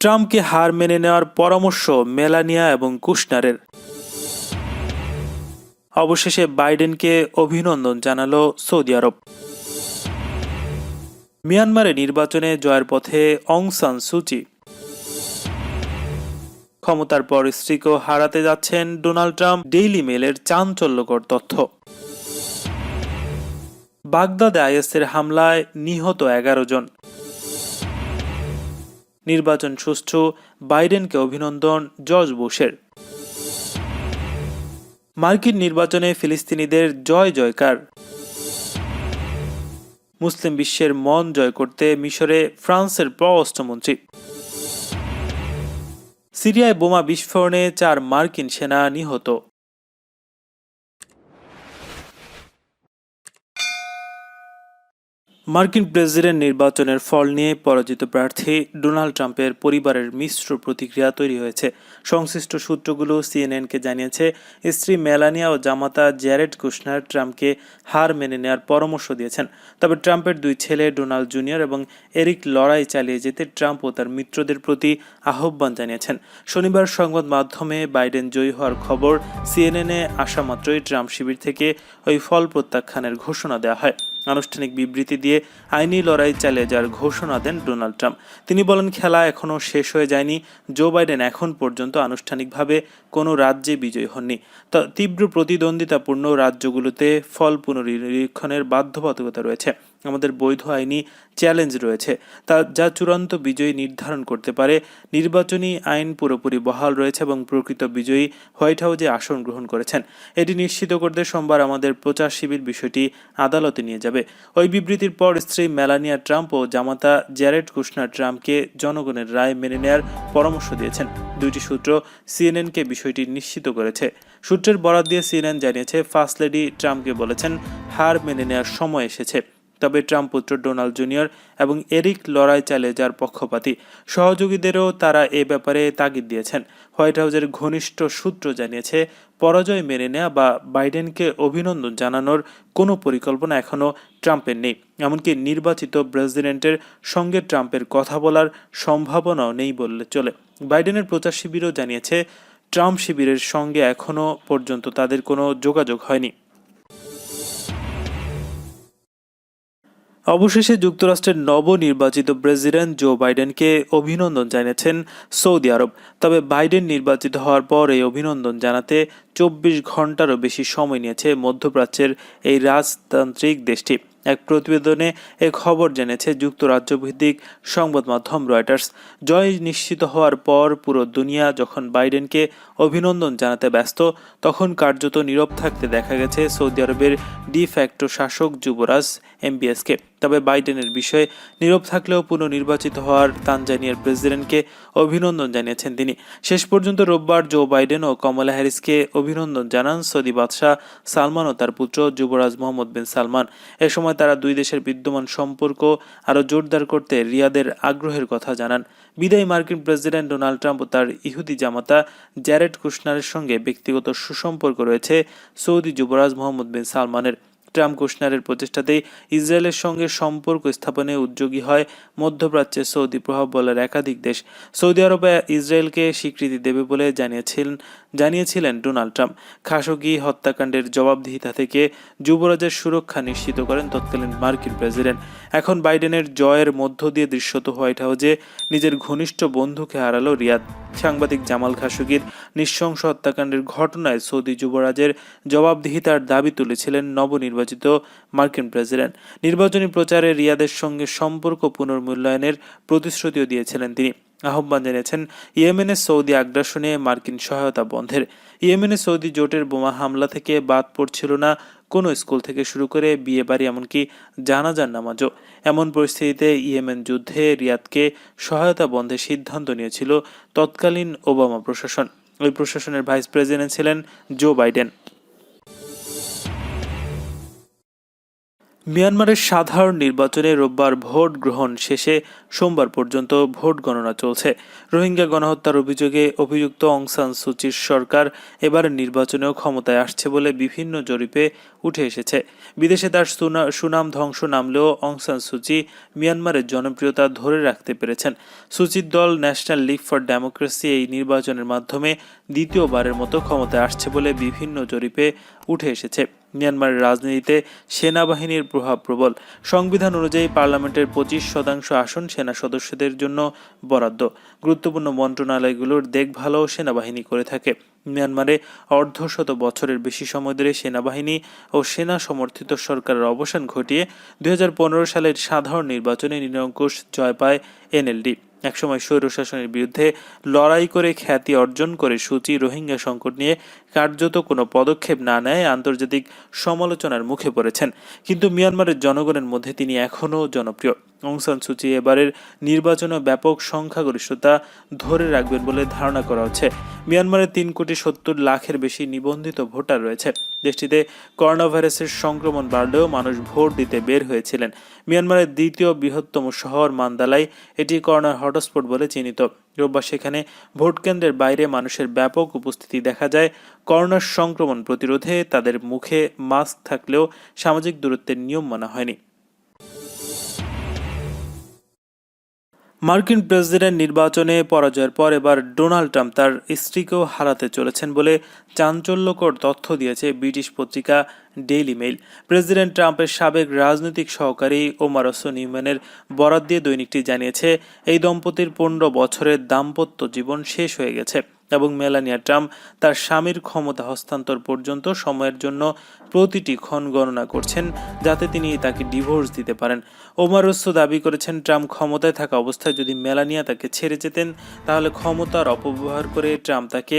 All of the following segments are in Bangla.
ট্রাম্পকে হার মেনে নেওয়ার পরামর্শ মেলানিয়া এবং কুশনারের। অবশেষে বাইডেনকে অভিনন্দন জানালো সৌদি আরব। মিয়ানমারে নির্বাচনে জয়ের পথে অং সান সুচি। ক্ষমতার পর স্ত্রীকেও হারাতে যাচ্ছেন ডোনাল্ড ট্রাম্প, ডেইলি মেলের চাঞ্চল্যকর তথ্য। বাগদাদে আইএসের হামলায় নিহত 11 জন। নির্বাচন সুষ্ঠু, বাইডেনকে অভিনন্দন জর্জ বুশের। মার্কিন নির্বাচনে ফিলিস্তিনিদের জয় জয়কার। মুসলিম বিশ্বের মন জয় করতে মিশরে ফ্রান্সের পররাষ্ট্রমন্ত্রী। সিরিয়ায় বোমা বিস্ফোরণে 4 মার্কিন সেনা নিহত। মার্কিন প্রেসিডেন্ট নির্বাচনের ফল নিয়ে পরাজিত প্রার্থী ডোনাল্ড ট্রাম্পের পরিবারের মিশ্র প্রতিক্রিয়া তৈরি হয়েছে। সংশ্লিষ্ট সূত্রগুলো সিএনএনকে জানিয়েছে, স্ত্রী মেলানিয়া ও জামাতা জ্যারেড কুশনার ট্রাম্পকে হার মেনে নেওয়ার পরামর্শ দিয়েছেন। তবে ট্রাম্পের 2 ছেলে ডোনাল্ড জুনিয়র এবং এরিক লড়াই চালিয়ে যেতে ট্রাম্প ও তার মিত্রদের প্রতি আহ্বান জানিয়েছেন। শনিবার সংবাদ মাধ্যমে বাইডেন জয়ী হওয়ার খবর সিএনএনে আসা মাত্রই ট্রাম্প শিবির থেকে ওই ফল প্রত্যাখ্যানের ঘোষণা দেওয়া হয়। আনুষ্ঠানিক বিবৃতি দিয়ে আইনি লড়াই চালিয়ে যাওয়ার ঘোষণা দেন ডোনাল্ড ট্রাম্প। তিনি বলেন, খেলা এখনও শেষ হয়ে যায়নি। জো বাইডেন এখন পর্যন্ত আনুষ্ঠানিকভাবে কোনো রাজ্যে বিজয়ী হননি। তীব্র প্রতিদ্বন্দ্বিতাপূর্ণ রাজ্যগুলোতে ফল পুনর্নিরীক্ষণের বাধ্যবাধকতা রয়েছে। আমাদের বৈধ আইনি চ্যালেঞ্জ রয়েছে যা চূড়ান্ত বিজয়ী নির্ধারণ করতে পারে। নির্বাচনী আইন পুরোপুরি বহাল রয়েছে এবং প্রকৃত বিজয়ী হোয়াইট হাউসে আসন গ্রহণ করেছেন। এটি নিশ্চিত করতে সোমবার আমাদের প্রচার শিবির বিষয়টি আদালতে নিয়ে যাবে। ওই বিবৃতির পর স্ত্রী মেলানিয়া ট্রাম্প ও জামাতা জ্যারেড কুশনার ট্রাম্পকে জনগণের রায় মেনে নেওয়ার পরামর্শ দিয়েছেন। 2টি সূত্র সিএনএনকে বিষয়টি নিশ্চিত করেছে। সূত্রের বরাত দিয়ে সিএনএন জানিয়েছে, ফার্স্ট লেডি ট্রাম্পকে বলেছেন হার মেনে নেওয়ার সময় এসেছে। তবে ট্রাম্প পুত্র ডোনাল্ড জুনিয়র এবং এরিক লড়াই চালিয়ে যাওয়ার পক্ষপাতী। সহযোগীদেরও তারা এ ব্যাপারে তাগিদ দিয়েছেন। হোয়াইট হাউসের ঘনিষ্ঠ সূত্র জানিয়েছে, পরাজয় মেনে নেওয়া বা বাইডেনকে অভিনন্দন জানানোর কোনো পরিকল্পনা এখনও ট্রাম্পের নেই। এমনকি নির্বাচিত প্রেসিডেন্টের সঙ্গে ট্রাম্পের কথা বলার সম্ভাবনাও নেই বললে চলে। বাইডেনের প্রচার শিবিরও জানিয়েছে, ট্রাম্প শিবিরের সঙ্গে এখনও পর্যন্ত তাদের কোনো যোগাযোগ হয়নি। অবশেষে যুক্তরাষ্ট্রের নবনির্বাচিত প্রেসিডেন্ট জো বাইডেনকে অভিনন্দন জানিয়েছেন সৌদি আরব। তবে বাইডেন নির্বাচিত হওয়ার পর এই অভিনন্দন জানাতে 24 ঘন্টারও বেশি সময় নিয়েছে মধ্যপ্রাচ্যের এই রাজতান্ত্রিক দেশটি। এক প্রতিবেদনে এ খবর জেনেছে যুক্তরাজ্য ভিত্তিক সংবাদ মাধ্যম রয়টার্স। জয় নিশ্চিত হওয়ার পর পুরো দুনিয়া যখন বাইডেনকে অভিনন্দন জানাতে ব্যস্ত, তখন কার্যত নীরব থাকতে দেখা গেছে সৌদি আরবের ডি ফ্যাক্টো শাসক যুবরাজ এমবিএসকে। তবে বাইডেনের বিষয়ে নীরব থাকলেও পুনর্নির্বাচিত হওয়ার তানজানিয়ার প্রেসিডেন্টকে অভিনন্দন জানিয়েছেন তিনি। শেষ পর্যন্ত রোববার জো বাইডেন ও কমলা হ্যারিসকে অভিনন্দন জানান সৌদি বাদশাহ সালমান ও তার পুত্র যুবরাজ মোহাম্মদ বিন সালমান। এ সময় তারা 2 দেশের বিদ্যমান সম্পর্ক আরও জোরদার করতে রিয়াদের আগ্রহের কথা জানান। বিদায়ী মার্কিন প্রেসিডেন্ট ডোনাল্ড ট্রাম্প ও তার ইহুদি জামাতা জ্যারেড কুশনারের সঙ্গে ব্যক্তিগত সুসম্পর্ক রয়েছে সৌদি যুবরাজ মোহাম্মদ বিন সালমানের। ট্রাম্প কুশনারের প্রচেষ্টাতেই ইসরায়েলের সঙ্গে সম্পর্ক স্থাপনে উদ্যোগী হয় মধ্যপ্রাচ্যে সৌদি প্রভাব বলার একাধিক দেশ। সৌদি আরব ইসরায়েলকে স্বীকৃতি দেবে বলে জানিয়েছিলেন ডোনাল্ড ট্রাম্প। খাশোগি হত্যাকাণ্ডের জবাবদিহিতা থেকে যুবরাজের সুরক্ষা নিশ্চিত করেন তৎকালীন মার্কিন প্রেসিডেন্ট। এখন বাইডেনের জয়ের মধ্য দিয়ে দৃশ্যত হোয়াইট হাউসে নিজের ঘনিষ্ঠ বন্ধুকে হারালো রিয়াদ। সাংবাদিক জামাল খাশোগির নৃশংস হত্যাকাণ্ডের ঘটনায় সৌদি যুবরাজের জবাবদিহিতার দাবি তুলেছিলেন নবনির্বাচিত মার্কিন প্রেসিডেন্ট। নির্বাচনী প্রচারে রিয়াদের সঙ্গে সম্পর্ক পুনর্মূল্যায়নের প্রতিশ্রুতিও দিয়েছিলেন তিনি। আহ্বান জানিয়েছেন ইয়েমেনের সৌদি আগ্রাসনে মার্কিন সহায়তা বন্ধের। ইয়েমেনে সৌদি জোটের বোমা হামলা থেকে বাদ পড়ছিল না কোনো স্কুল থেকে শুরু করে বিয়ে বাড়ি, এমনকি জানাজার নামাজও। এমন পরিস্থিতিতে ইয়েমেন যুদ্ধে রিয়াদকে সহায়তা বন্ধের সিদ্ধান্ত নিয়েছিল তৎকালীন ওবামা প্রশাসন। ওই প্রশাসনের ভাইস প্রেসিডেন্ট ছিলেন জো বাইডেন। মিয়ানমারের সাধারণ নির্বাচনে রোববার ভোট গ্রহণ শেষে সোমবার পর্যন্ত ভোট গণনা চলছে। রোহিঙ্গা গণহত্যার অভিযোগে অভিযুক্ত অং সান সুচির সরকার এবারের নির্বাচনেও ক্ষমতায় আসছে বলে বিভিন্ন জরিপে উঠে এসেছে। বিদেশে তার সুনাম ধ্বংস নামলেও অং সান সুচি মিয়ানমারের জনপ্রিয়তা ধরে রাখতে পেরেছেন। সুচির দল ন্যাশনাল লিগ ফর ডেমোক্রেসি এই নির্বাচনের মাধ্যমে দ্বিতীয়বারের মতো ক্ষমতায় আসছে বলে বিভিন্ন জরিপে উঠে এসেছে। মিয়ানমারের রাজনীতিতে সেনাবাহিনীর প্রভাব প্রবল। সংবিধান অনুযায়ী পার্লামেন্টের 25% আসন সেনা সদস্যদের জন্য বরাদ্দ। গুরুত্বপূর্ণ মন্ত্রণালয়গুলোর দেখভালও সেনাবাহিনী করে থাকে। মিয়ানমারে অর্ধশত বছরের বেশি সময় ধরে সেনাবাহিনী ও সেনা সমর্থিত সরকারের অবসান ঘটিয়ে 2015 সালের সাধারণ নির্বাচনে নিরঙ্কুশ জয় পায় এনএলডি। একসময় স্বৈরশাসনের বিরুদ্ধে লড়াই করে খ্যাতি অর্জন করে সূচি রোহিঙ্গা সংকট নিয়ে কার্যত কোনো পদক্ষেপ না নেয় আন্তর্জাতিক সমালোচনার মুখে পড়েছেন। কিন্তু মিয়ানমারের জনগণের মধ্যে তিনি এখনও জনপ্রিয়। অং সান সুচি এবারের নির্বাচনে ব্যাপক সংখ্যাগরিষ্ঠতা ধরে রাখবেন বলে ধারণা করা হচ্ছে। মিয়ানমারে 3,70,00,000-এর বেশি নিবন্ধিত ভোটার রয়েছে। দেশটিতে করোনা ভাইরাসের সংক্রমণ বাড়লেও মানুষ ভোট দিতে বের হয়েছিলেন। মিয়ানমারের দ্বিতীয় বৃহত্তম শহর মান্দালাই এটি করোনার হটস্পট বলে চিহ্নিত। রোববার সেখানে ভোটকেন্দ্রের বাইরে মানুষের ব্যাপক উপস্থিতি দেখা যায়। করোনার সংক্রমণ প্রতিরোধে তাদের মুখে মাস্ক থাকলেও সামাজিক দূরত্বের নিয়ম মানা হয়নি। মার্কিন প্রেসিডেন্ট নির্বাচনে পরাজয়ের পর এবার ডোনাল্ড ট্রাম্প তার স্ত্রীকেও হারাতে চলেছেন বলে চাঞ্চল্যকর তথ্য দিয়েছে ব্রিটিশ পত্রিকা ডেইলি মেইল। প্রেসিডেন্ট ট্রাম্পের সাবেক রাজনৈতিক সহকারী ওমার নিউম্যানের বরাত দিয়ে দৈনিকটি জানিয়েছে, এই দম্পতির 15 বছরের দাম্পত্য জীবন শেষ হয়ে গেছে এবং মেলানিয়া ট্রাম্প তার স্বামীর ক্ষমতা হস্তান্তর পর্যন্ত সময়ের জন্য প্রতিটি ক্ষণ গণনা করছেন যাতে তিনি তাকে ডিভোর্স দিতে পারেন। ওমার দাবি করেছেন, ট্রাম্প ক্ষমতায় থাকা অবস্থায় যদি মেলানিয়া তাকে ছেড়ে যেতেন তাহলে ক্ষমতার অপব্যবহার করে ট্রাম্প তাকে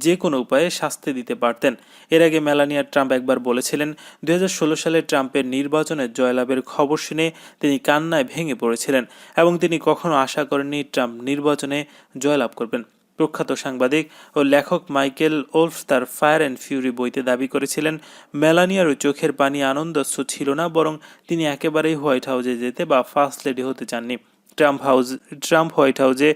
যে কোনো উপায়ে শাস্তি দিতে পারতেন। এর আগে মেলানিয়া ট্রাম্প একবার বলেছিলেন, 2016 সালে ট্রাম্পের নির্বাচনের জয়লাভের খবর শুনে তিনি কান্নায় ভেঙে পড়েছিলেন এবং তিনি কখনো আশা করেননি ট্রাম্প নির্বাচনে জয়লাভ করবেন। প্রখ্যাত সাংবাদিক ও লেখক মাইকেল ওলফ তার ফায়ার অ্যান্ড ফিউরি বইতে দাবি করেছিলেন, মেলানিয়ার ওই চোখের পানি আনন্দাশ্র ছিল না, বরং তিনি একেবারেই হোয়াইট হাউসে যেতে বা ফার্স্ট লেডি হতে চাননি। ট্রাম্প হোয়াইট হাউসে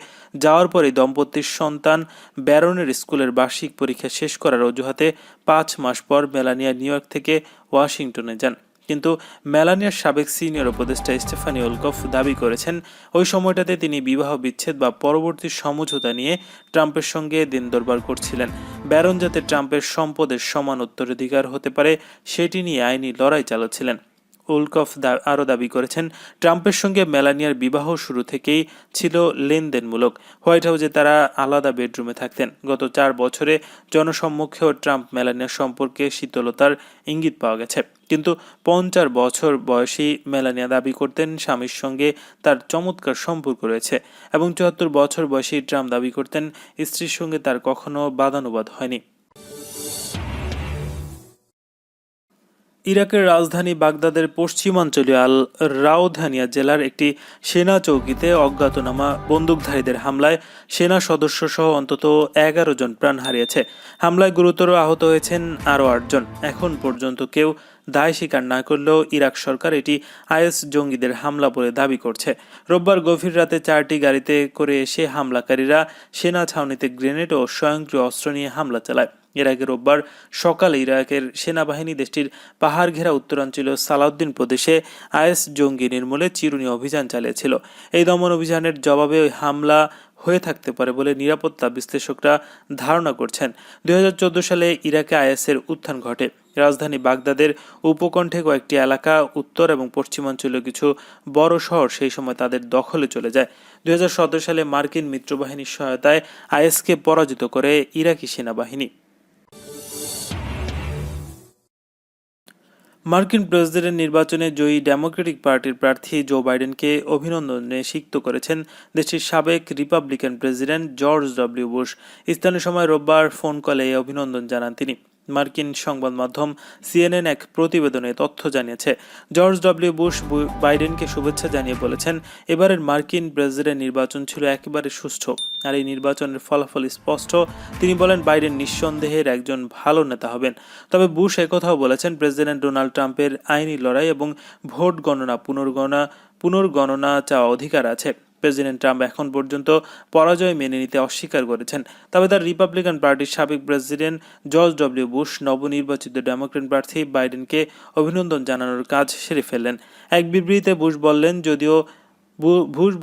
যাওয়ার পরে দম্পতির সন্তান ব্যারনের স্কুলের বার্ষিক পরীক্ষা শেষ করার অজুহাতে 5 মাস পর মেলানিয়া নিউ ইয়র্ক থেকে ওয়াশিংটনে যান। কিন্তু মেলানিয়ার সাবেক সিনিয়র উপদেষ্টা স্টেফানি ওলকফ দাবি করেছেন, ওই সময়টাতে তিনি বিবাহ বিচ্ছেদ বা পরবর্তী সমঝোতা নিয়ে ট্রাম্পের সঙ্গে দিন দরবার করছিলেন। ব্যারন যাতে ট্রাম্পের সম্পদের সমান উত্তরাধিকার হতে পারে সেটি নিয়ে আইনি লড়াই চালাচ্ছিলেন। ওলকফ আরও দাবি করেছেন, ট্রাম্পের সঙ্গে মেলানিয়ার বিবাহ শুরু থেকেই ছিল লেনদেনমূলক। হোয়াইট হাউসে তারা আলাদা বেডরুমে থাকতেন। গত 4 বছরে জনসম্মুখেও ট্রাম্প মেলানিয়ার সম্পর্কে শীতলতার ইঙ্গিত পাওয়া গেছে। কিন্তু 50 বছর বয়সী মেলানিয়া দাবি করতেন স্বামীর সঙ্গে তার চমৎকার সম্পর্ক রয়েছে এবং 74 বছর বয়সী ট্রাম্প দাবি করতেন স্ত্রীর সঙ্গে তার কখনো বাদানুবাদ হয়নি। ইরাকের রাজধানী বাগদাদের পশ্চিমাঞ্চলীয় আল রাউধানিয়া জেলার একটি সেনা চৌকিতে অজ্ঞাতনামা বন্দুকধারীদের হামলায় সেনা সদস্যসহ অন্তত 11 জন প্রাণ হারিয়েছে। হামলায় গুরুতর আহত হয়েছেন আরও 8 জন। এখন পর্যন্ত কেউ দায় স্বীকার না করলেও ইরাক সরকার এটি আইএস জঙ্গিদের হামলা বলে দাবি করছে। রোববার গভীর রাতে 4টি গাড়িতে করে এসে হামলাকারীরা সেনা ছাউনিতে গ্রেনেড ও স্বয়ংক্রিয় অস্ত্র নিয়ে হামলা চালায়। এর আগে রোববার সকালে ইরাকের সেনাবাহিনী দেশটির পাহাড় ঘেরা উত্তরাঞ্চলীয় সালাউদ্দিন প্রদেশে আইএস জঙ্গি নির্মূলে চিরুনি অভিযান চালিয়েছিল। এই দমন অভিযানের জবাবে ওই হামলা হয়ে থাকতে পারে বলে নিরাপত্তা বিশ্লেষকরা ধারণা করছেন। 2014 সালে ইরাকে আইএসের উত্থান ঘটে। রাজধানী বাগদাদের উপকণ্ঠে কয়েকটি এলাকা, উত্তর এবং পশ্চিমাঞ্চলীয় কিছু বড় শহর সেই সময় তাদের দখলে চলে যায়। 2017 সালে মার্কিন মিত্রবাহিনীর সহায়তায় আইএসকে পরাজিত করে ইরাকি সেনাবাহিনী। মার্কিন প্রেসিডেন্ট নির্বাচনে জয়ী ডেমোক্রেটিক পার্টির প্রার্থী জো বাইডেনকে অভিনন্দনে সিক্ত করেছেন দেশটির সাবেক Republican president George W Bush. স্থানীয় সময় রোববার ফোন কলে এই অভিনন্দন জানান তিনি। মার্কিন সংবাদ মাধ্যম CNN এক প্রতিবেদনে তথ্য জানিয়েছে। জর্জ ডব্লিউ বুশ বাইডেনকে শুভেচ্ছা জানিয়ে বলেছেন, এবারের মার্কিন প্রেসিডেন্ট নির্বাচন ছিল একেবারে সুষ্ঠু, আর এই নির্বাচনের ফলাফল স্পষ্ট। তিনি বলেন চাইডেন নিঃসন্দেহের একজন ভালো নেতা হবেন। তবে বুশ একথাও বলেছেন, প্রেসিডেন্ট ডোনাল্ড ট্রাম্পের আইনি লড়াই এবং ভোট গণনা পুনর্গণনা চাওয়া অধিকার আছে। প্রেসিডেন্ট ট্রাম্প এখন পর্যন্ত পরাজয় মেনে নিতে অস্বীকার করেছেন। তবে তার রিপাবলিকান পার্টির সাবেক প্রেসিডেন্ট জর্জ ডব্লিউ বুশ নবনির্বাচিত ডেমোক্র্যাট প্রার্থী বাইডেনকে অভিনন্দন জানানোর কাজ সেরে ফেললেন। এক বিবৃতিতে বুশ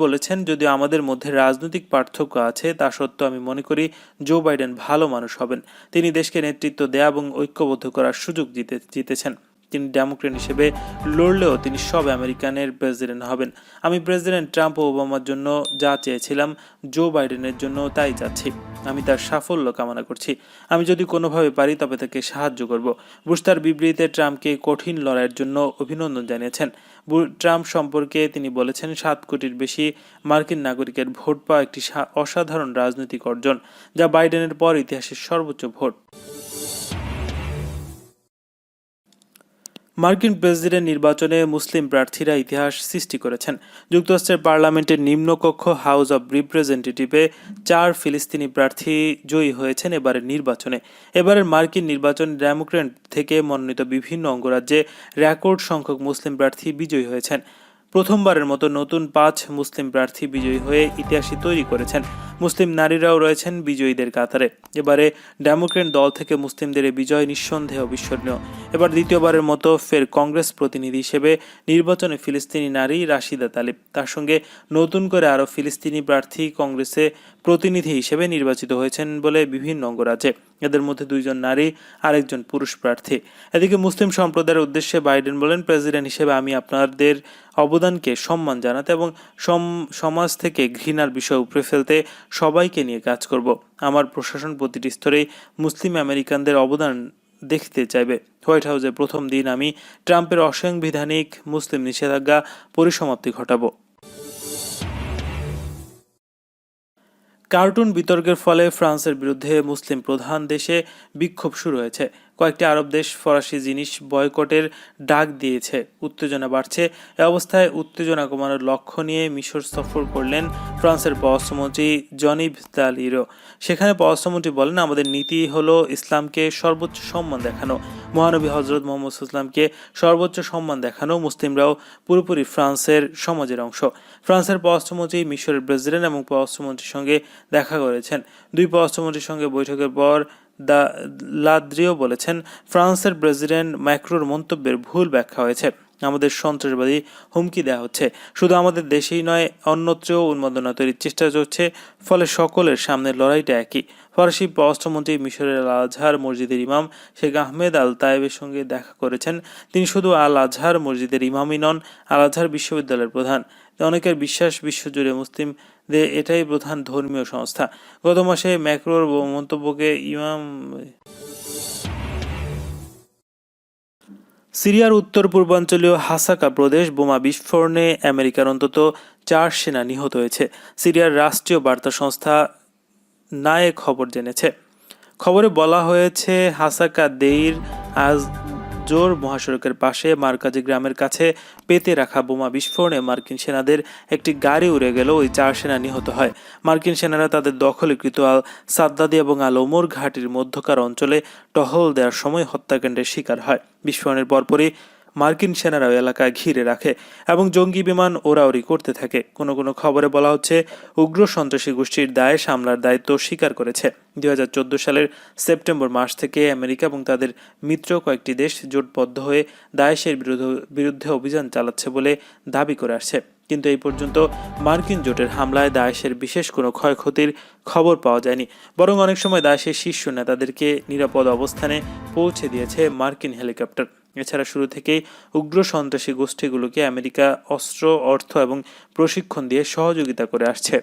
বলেছেন, যদিও আমাদের মধ্যে রাজনৈতিক পার্থক্য আছে, তা সত্ত্বেও আমি মনে করি জো বাইডেন ভালো মানুষ হবেন। তিনি দেশকে নেতৃত্ব দেয়া এবং ঐক্যবদ্ধ করার সুযোগ জিতেছেন। তিনি ডেমোক্র্যাট হিসেবে লড়লেও তিনি সব আমেরিকানের প্রেসিডেন্ট হবেন। আমি প্রেসিডেন্ট ট্রাম্প ও ওবামার জন্য যা চেয়েছিলাম, জো বাইডেনের জন্য তাই চাচ্ছি। আমি তার সাফল্য কামনা করছি। আমি যদি কোনোভাবে পারি তবে তাকে সাহায্য করব। বুশ তার বিবৃতিতে ট্রাম্পকে কঠিন লড়াইয়ের জন্য অভিনন্দন জানিয়েছেন। ট্রাম্প সম্পর্কে তিনি বলেছেন, 7 কোটির বেশি মার্কিন নাগরিকের ভোট পাওয়া একটি অসাধারণ রাজনৈতিক অর্জন, যা বাইডেনের পর ইতিহাসের সর্বোচ্চ ভোট। মার্কিন প্রেসিডেন্ট নির্বাচনে মুসলিম প্রার্থীরা ইতিহাস সৃষ্টি করেছেন। যুক্তরাষ্ট্রের পার্লামেন্টের নিম্নকক্ষ হাউস অব রিপ্রেজেন্টেটিভে 4 ফিলিস্তিনি প্রার্থী জয়ী হয়েছেন এবারের নির্বাচনে। এবারের মার্কিন নির্বাচনে ডেমোক্র্যাট থেকে মনোনীত বিভিন্ন অঙ্গরাজ্যে রেকর্ড সংখ্যক মুসলিম প্রার্থী বিজয়ী হয়েছেন। প্রথমবারের মতো নতুন 5 মুসলিম প্রার্থী বিজয়ী হয়ে ইতিহাসই তৈরি করেছেন। মুসলিম নারীরাও রয়েছেন বিজয়ীদের কাতারে। এবারে ডেমোক্র্যাট দল থেকে মুসলিমদের এই বিজয় নিঃসন্দেহে অবিস্মরণীয়। এবার দ্বিতীয়বারের মতো ফের কংগ্রেস প্রতিনিধি হিসেবে নির্বাচনে ফিলিস্তিনি নারী রাশিদা তালিব, তার সঙ্গে নতুন করে আরও ফিলিস্তিনি প্রার্থী কংগ্রেসে প্রতিনিধি হিসেবে নির্বাচিত হয়েছেন বলে বিভিন্ন অঙ্গরাজ্যে। এদের মধ্যে 2 জন নারী আর 1 জন পুরুষ প্রার্থী। এদিকে মুসলিম সম্প্রদায়ের উদ্দেশ্যে বাইডেন বলেন, প্রেসিডেন্ট হিসেবে আমি আপনাদের অবদানকে সম্মান জানাতে এবং সমাজ থেকে ঘৃণার বিষয় উপড়ে ফেলতে সবাইকে নিয়ে কাজ করব। আমার প্রশাসন প্রতিটি স্তরেই মুসলিম আমেরিকানদের অবদান দেখতে চাইবে। হোয়াইট হাউসের প্রথম দিন আমি ট্রাম্পের অসাংবিধানিক মুসলিম নিষেধাজ্ঞা পরিসমাপ্তি ঘটাবো। কার্টুন বিতর্কের ফলে ফ্রান্সের বিরুদ্ধে মুসলিম প্রধান দেশে বিক্ষোভ শুরু হয়েছে। কয়েকটি আরব দেশ ফরাসি জিনিস বয়কটের ডাক দিয়েছে। উত্তেজনা বাড়ছে। এ অবস্থায় উত্তেজনা কমানোর লক্ষ্য নিয়ে মিশর সফর করলেন ফ্রান্সের পররাষ্ট্রমন্ত্রী জনিভ তালিরো। সেখানে পররাষ্ট্রমন্ত্রী বলেন, আমাদের নীতি হলো ইসলামকে সর্বোচ্চ সম্মান দেখানো, মহানবী হজরত মোহাম্মদ ইসলামকে সর্বোচ্চ সম্মান দেখানো। মুসলিমরাও পুরোপুরি ফ্রান্সের সমাজের অংশ। ফ্রান্সের পররাষ্ট্রমন্ত্রী মিশরের প্রেসিডেন্ট এবং পররাষ্ট্রমন্ত্রীর সঙ্গে দেখা করেছেন। 2 পররাষ্ট্রমন্ত্রীর সঙ্গে বৈঠকের পর লাদ্রিও বলেছেন, ফ্রান্সের প্রেসিডেন্ট ম্যাক্রোর মন্তব্যের ভুল ব্যাখ্যা হয়েছে। আমাদের সন্ত্রাসবাদী হুমকি দেওয়া হচ্ছে। শুধু আমাদের দেশেই নয়, অন্যত্রেও উন্মাদনা তৈরির চেষ্টা চলছে। ফলে সকলের সামনের লড়াইটা একই। ফরাসি পররাষ্ট্রমন্ত্রী মিশরের আল আজহার মসজিদের ইমাম শেখ আহমেদ আল তায়েবের সঙ্গে দেখা করেছেন। তিনি শুধু আল আজহার মসজিদের ইমামই নন, আল আজহার বিশ্ববিদ্যালয়ের প্রধান। অনেকের বিশ্বাস, বিশ্বজুড়ে মুসলিমদের এটাই প্রধান ধর্মীয় সংস্থা। গত মাসে ম্যাক্রোর মন্তব্যকে সিরিয়ার উত্তর পূর্বাঞ্চলীয় হাসাকা প্রদেশ বোমা বিস্ফোরণে আমেরিকার অন্তত 4 সেনা নিহত হয়েছে। সিরিয়ার রাষ্ট্রীয় বার্তা সংস্থা নায়ে খবর জেনেছে। খবরে বলা হয়েছে, হাসাকা দেইর জোর মহাসড়কের পাশে মারকাজি গ্রামের কাছে পেতে রাখা বোমা বিস্ফোরণে মার্কিন সেনাদের একটি গাড়ি উড়ে গেল। ওই 4 সেনা নিহত হয়। মার্কিন সেনারা তাদের দখলীকৃত আল সাদ্দাদি এবং আল ওমর ঘাটির মধ্যকার অঞ্চলে টহল দেওয়ার সময় হত্যাকাণ্ডের শিকার হয়। বিস্ফোরণের পরপরই মার্কিন সেনারা এলাকায় ঘিরে রাখে এবং জঙ্গি বিমান ওড়াউড়ি করতে থাকে। কোনো কোনো খবরে বলা হচ্ছে, উগ্র সন্ত্রাসী গোষ্ঠীর দায়েশ হামলার দায়িত্ব স্বীকার করেছে। 2014 সালের সেপ্টেম্বর মাস থেকে আমেরিকা এবং তাদের মিত্র কয়েকটি দেশ জোটবদ্ধ হয়ে দায়েশের বিরুদ্ধে অভিযান চালাচ্ছে বলে দাবি করে আসছে। কিন্তু এই পর্যন্ত মার্কিন জোটের হামলায় দায়েশের বিশেষ কোনো ক্ষয়ক্ষতির খবর পাওয়া যায়নি। বরং অনেক সময় দায়েশের শীর্ষ নেতাদেরকে নিরাপদ অবস্থানে পৌঁছে দিয়েছে মার্কিন হেলিকপ্টার। এছাড়া শুরু থেকেই উগ্র সন্ত্রাসী গোষ্ঠীগুলোকে আমেরিকা অস্ত্র, অর্থ এবং প্রশিক্ষণ দিয়ে সহযোগিতা করে আসছে।